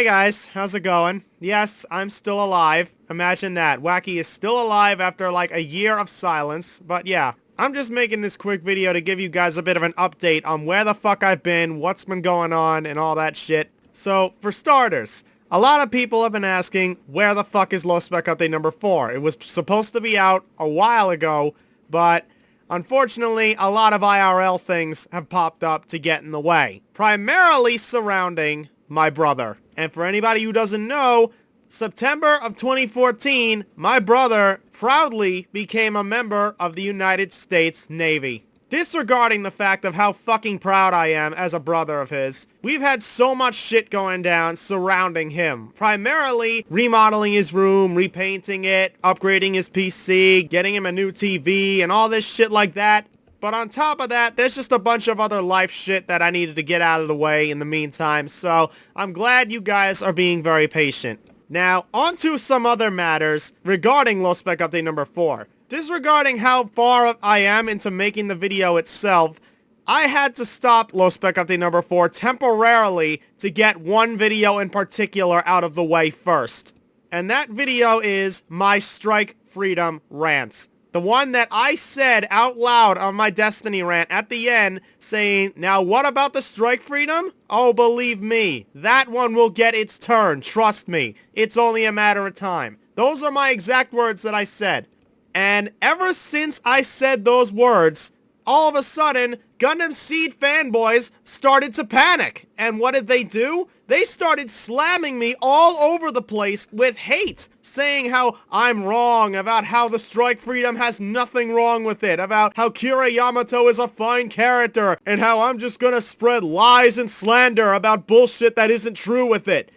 Hey guys, how's it going? Yes, I'm still alive. Imagine that. Wacky is still alive after like a year of silence. But yeah, I'm just making this quick video to give you guys a bit of an update on where the fuck I've been, what's been going on, and all that shit. So, for starters, a lot of people have been asking, where the fuck is Low Spec Update number 4? It was supposed to be out a while ago, but unfortunately, a lot of IRL things have popped up to get in the way. Primarily surrounding my brother. And for anybody who doesn't know, September of 2014, my brother proudly became a member of the United States Navy. Disregarding the fact of how fucking proud I am as a brother of his, we've had so much shit going down surrounding him. Primarily remodeling his room, repainting it, upgrading his PC, getting him a new TV, and all this shit like that. But on top of that, there's just a bunch of other life shit that I needed to get out of the way in the meantime, so I'm glad you guys are being very patient. Now, on to some other matters regarding Low Spec Update number 4. Disregarding how far I am into making the video itself, I had to stop Low Spec Update number 4 temporarily to get one video in particular out of the way first. And that video is my Strike Freedom rant. The one that I said out loud on my Destiny rant at the end, saying, now what about the Strike Freedom? Oh, believe me, that one will get its turn, trust me. It's only a matter of time. Those are my exact words that I said. And ever since I said those words, all of a sudden, Gundam Seed fanboys started to panic. And what did they do? They started slamming me all over the place with hate, saying how I'm wrong, about how the Strike Freedom has nothing wrong with it, about how Kira Yamato is a fine character, and how I'm just gonna spread lies and slander about bullshit that isn't true with it.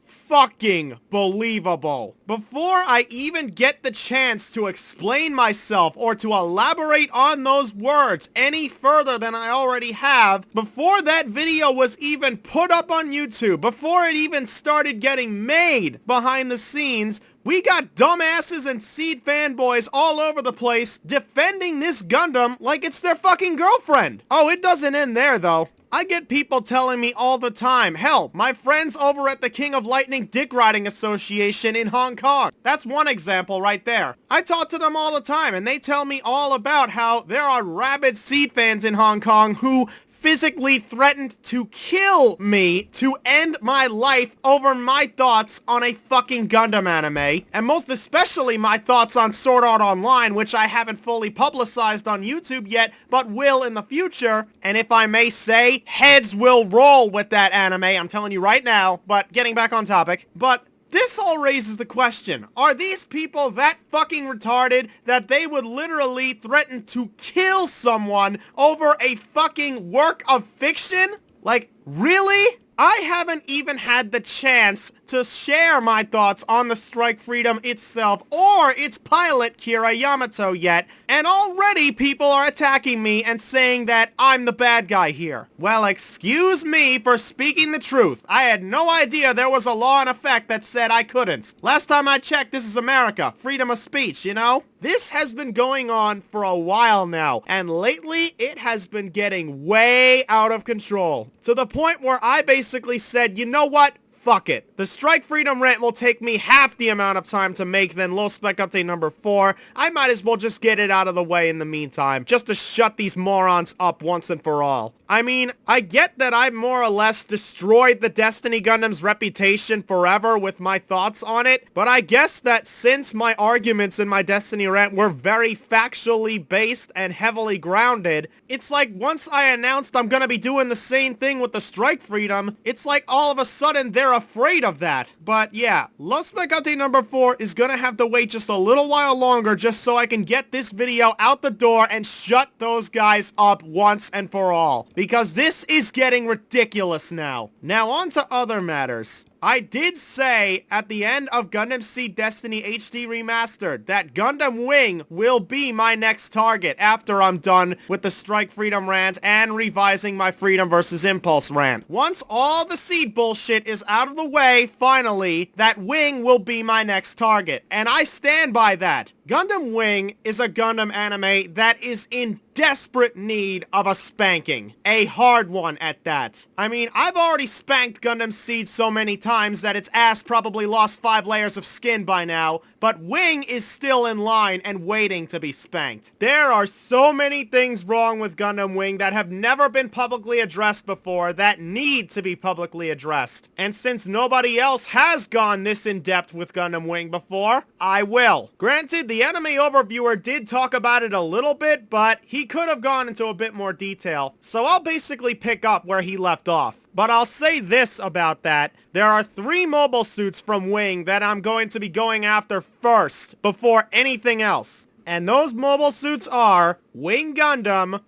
Fucking believable. Before I even get the chance to explain myself or to elaborate on those words any further than I already have, before that video was even put up on YouTube, before it even started getting made behind the scenes, we got dumbasses and Seed fanboys all over the place defending this Gundam like it's their fucking girlfriend. Oh, it doesn't end there though. I get people telling me all the time, hell, my friends over at the King of Lightning Dick Riding Association in Hong Kong. That's one example right there. I talk to them all the time and they tell me all about how there are rabid Seed fans in Hong Kong who physically threatened to kill me to end my life over my thoughts on a fucking Gundam anime, and most especially my thoughts on Sword Art Online, which I haven't fully publicized on YouTube yet, but will in the future, and if I may say, heads will roll with that anime, I'm telling you right now, but getting back on topic, but this all raises the question, are these people that fucking retarded that they would literally threaten to kill someone over a fucking work of fiction? Like, really? I haven't even had the chance to share my thoughts on the Strike Freedom itself or its pilot, Kira Yamato, yet, and already people are attacking me and saying that I'm the bad guy here. Well, excuse me for speaking the truth. I had no idea there was a law in effect that said I couldn't. Last time I checked, this is America. Freedom of speech, you know? This has been going on for a while now, and lately it has been getting way out of control. To the point where I basically said, you know what? Fuck it. The Strike Freedom rant will take me half the amount of time to make than Low Spec Update number 4. I might as well just get it out of the way in the meantime, just to shut these morons up once and for all. I mean, I get that I more or less destroyed the Destiny Gundam's reputation forever with my thoughts on it, but I guess that since my arguments in my Destiny rant were very factually based and heavily grounded, it's like once I announced I'm gonna be doing the same thing with the Strike Freedom, it's like all of a sudden they're afraid of that. But yeah, Low Spec Update number 4 is gonna have to wait just a little while longer just so I can get this video out the door and shut those guys up once and for all. Because this is getting ridiculous now. Now on to other matters. I did say at the end of Gundam Seed Destiny HD Remastered that Gundam Wing will be my next target after I'm done with the Strike Freedom rant and revising my Freedom vs. Impulse rant. Once all the Seed bullshit is out of the way, finally, that Wing will be my next target. And I stand by that. Gundam Wing is a Gundam anime that is in desperate need of a spanking. A hard one at that. I mean, I've already spanked Gundam Seed so many times that its ass probably lost 5 layers of skin by now, but Wing is still in line and waiting to be spanked. There are so many things wrong with Gundam Wing that have never been publicly addressed before that need to be publicly addressed. And since nobody else has gone this in-depth with Gundam Wing before, I will. Granted, the anime overviewer did talk about it a little bit, but he could have gone into a bit more detail, so I'll basically pick up where he left off. But I'll say this about that, there are 3 mobile suits from Wing that I'm going to be going after first, before anything else. And those mobile suits are Wing Gundam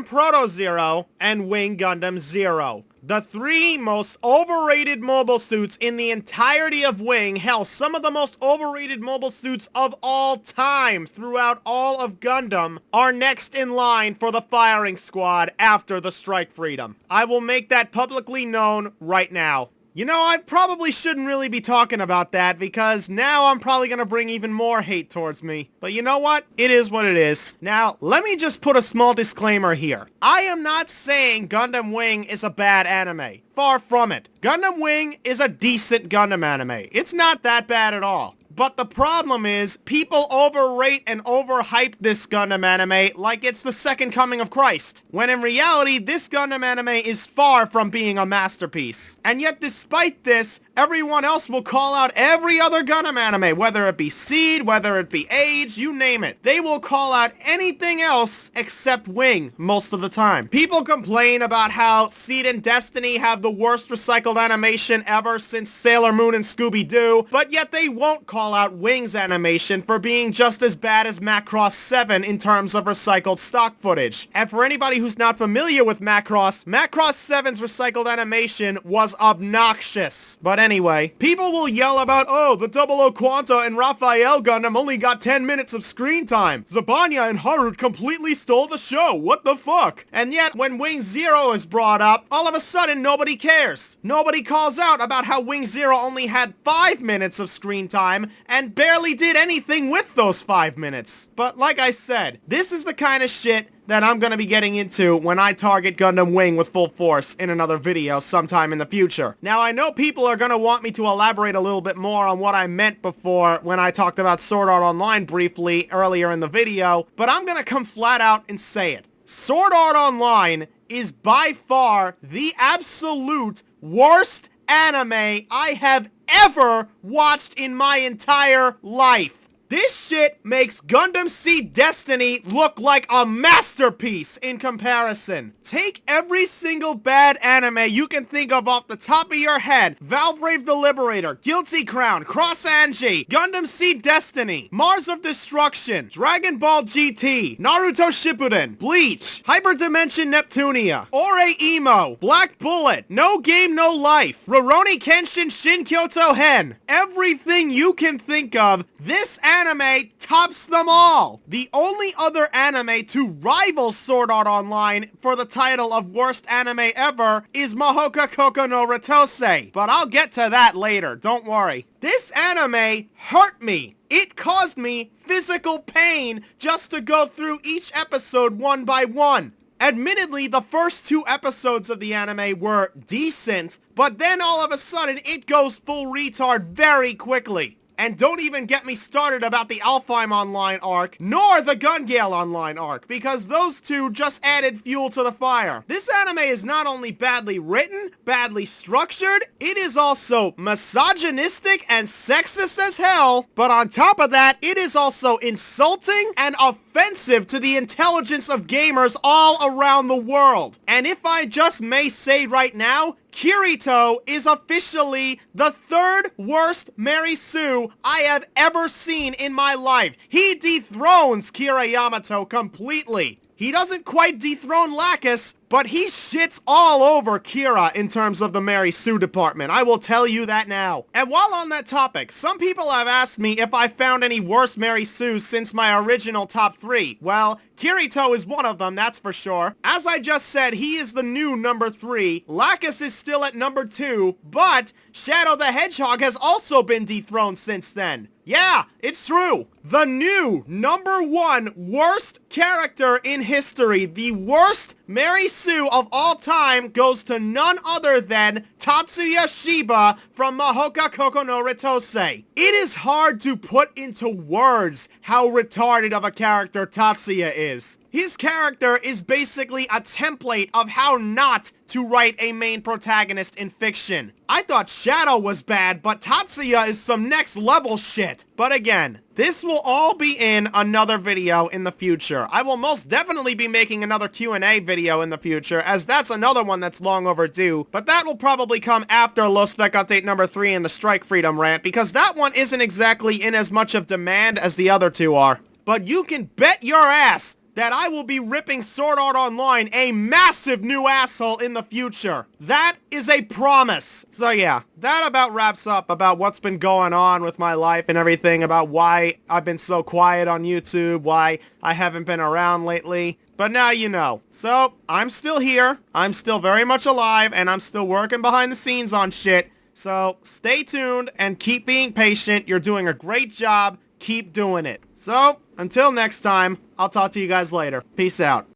Proto Zero, and Wing Gundam Zero. The 3 most overrated mobile suits in the entirety of Wing, hell, some of the most overrated mobile suits of all time throughout all of Gundam, are next in line for the firing squad after the Strike Freedom. I will make that publicly known right now. You know, I probably shouldn't really be talking about that because now I'm probably gonna bring even more hate towards me. But you know what? It is what it is. Now, let me just put a small disclaimer here. I am not saying Gundam Wing is a bad anime. Far from it. Gundam Wing is a decent Gundam anime. It's not that bad at all. But the problem is, people overrate and overhype this Gundam anime like it's the second coming of Christ, when in reality, this Gundam anime is far from being a masterpiece. And yet, despite this, everyone else will call out every other Gundam anime, whether it be Seed, whether it be Age, you name it. They will call out anything else except Wing most of the time. People complain about how Seed and Destiny have the worst recycled animation ever since Sailor Moon and Scooby-Doo, but yet they won't call out Wing's animation for being just as bad as Macross 7 in terms of recycled stock footage. And for anybody who's not familiar with Macross 7's recycled animation was obnoxious. But anyway, people will yell about, oh, the 00 Quanta and Raphael Gundam only got 10 minutes of screen time. Zabanya and Harut completely stole the show. What the fuck? And yet, when Wing Zero is brought up, all of a sudden nobody cares. Nobody calls out about how Wing Zero only had 5 minutes of screen time and barely did anything with those 5 minutes. But like I said, this is the kind of shit that I'm gonna be getting into when I target Gundam Wing with full force in another video sometime in the future. Now, I know people are gonna want me to elaborate a little bit more on what I meant before when I talked about Sword Art Online briefly earlier in the video, but I'm gonna come flat out and say it. Sword Art Online is by far the absolute worst anime I have ever watched in my entire life. This shit makes Gundam Seed Destiny look like a masterpiece in comparison. Take every single bad anime you can think of off the top of your head. Valvrave the Liberator, Guilty Crown, Cross Angie, Gundam Seed Destiny, Mars of Destruction, Dragon Ball GT, Naruto Shippuden, Bleach, Hyperdimension Neptunia, Ore Emo, Black Bullet, No Game No Life, Rurouni Kenshin Shin Kyoto Hen. Everything you can think of, this anime tops them all. The only other anime to rival Sword Art Online for the title of worst anime ever is Mahoka Koko no Ritose, but I'll get to that later, don't worry. This anime hurt me. It caused me physical pain just to go through each episode one by one. Admittedly, the first 2 episodes of the anime were decent, but then all of a sudden it goes full retard very quickly. And don't even get me started about the Alfheim Online arc, nor the Gun Gale Online arc, because those 2 just added fuel to the fire. This anime is not only badly written, badly structured, it is also misogynistic and sexist as hell, but on top of that, it is also insulting and offensive to the intelligence of gamers all around the world. And if I just may say right now, Kirito is officially the 3rd worst Mary Sue I have ever seen in my life. He dethrones Kira Yamato completely. He doesn't quite dethrone Lacus, but he shits all over Kira in terms of the Mary Sue department. I will tell you that now. And while on that topic, some people have asked me if I found any worse Mary Sues since my original top 3. Well, Kirito is one of them, that's for sure. As I just said, he is the new number 3. Lacus is still at number 2, but Shadow the Hedgehog has also been dethroned since then. Yeah, it's true. The new #1 worst character in history, the worst Mary Sue of all time, goes to none other than Tatsuya Shiba from Mahoka Koko no Ritose. It is hard to put into words how retarded of a character Tatsuya is. His character is basically a template of how not to write a main protagonist in fiction. I thought Shadow was bad, but Tatsuya is some next level shit. But again, this will all be in another video in the future. I will most definitely be making another Q&A video in the future, as that's another one that's long overdue, but that will probably come after Low Spec Update number 3 and the Strike Freedom rant, because that one isn't exactly in as much of demand as the other two are. But you can bet your ass that I will be ripping Sword Art Online a massive new asshole in the future. That is a promise. So yeah, that about wraps up about what's been going on with my life and everything, about why I've been so quiet on YouTube, why I haven't been around lately. But now you know. So, I'm still here, I'm still very much alive, and I'm still working behind the scenes on shit. So, stay tuned and keep being patient. You're doing a great job. Keep doing it. So, until next time, I'll talk to you guys later. Peace out.